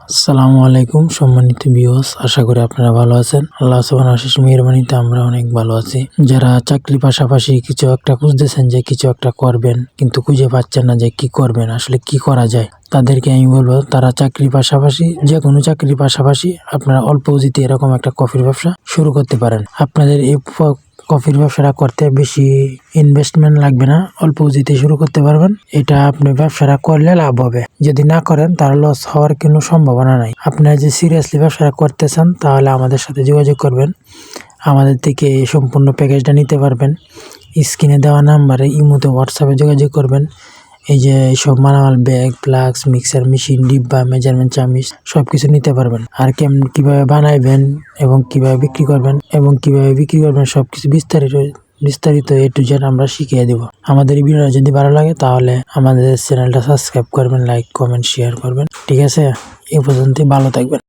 আসসালামু আলাইকুম সম্মানিত ভিউয়ার্স, আশা করি আপনারা ভালো আছেন। আল্লাহ সুবহানাহু ওয়া তাআলার মেহেরবানিতে আমরা অনেক ভালো আছি। যারা চাকরির পাশাপাশি কিছু একটা খুঁজতেছেন, যে কিছু একটা করবেন কিন্তু খুঁজে পাচ্ছেন না যে কি করবেন, আসলে কি করা যায়, তাদেরকে আমি বলবো তারা চাকরির পাশাপাশি, যে কোনো চাকরির পাশাপাশি আপনারা অল্প পুঁজিতে এরকম একটা কফির ব্যবসা শুরু করতে পারেন। আপনাদের এই কফির ব্যবসাটা করতে বেশি ইনভেস্টমেন্ট লাগবে না, অল্প পুঁজিতে শুরু করতে পারবেন। এটা আপনি ব্যবসাটা করলে লাভ হবে, যদি না করেন তাহলে লস হওয়ার কোনো সম্ভাবনা নাই। আপনারা যে সিরিয়াসলি ব্যবসাটা করতে চান তাহলে আমাদের সাথে যোগাযোগ করবেন, আমাদের থেকে এই সম্পূর্ণ প্যাকেজটা নিতে পারবেন। স্ক্রিনে দেওয়া নাম্বারে ইমোতে হোয়াটসঅ্যাপে যোগাযোগ করবেন। এই যে সব মালামাল, ব্যাগ, ফ্লাক্স, মিক্সার মেশিন, ডিব্বা, মেজারমেন্ট চামিচ সবকিছু নিতে পারবেন। আর কিভাবে বানাইবেন এবং কিভাবে বিক্রি করবেন সবকিছু বিস্তারিত A to Z আমরা শিখিয়ে দেব। আমাদের এই ভিডিওটা যদি ভালো লাগে তাহলে আমাদের চ্যানেলটা সাবস্ক্রাইব করবেন, লাইক, কমেন্ট, শেয়ার করবেন। ঠিক আছে, এই পর্যন্তই, ভালো থাকবেন।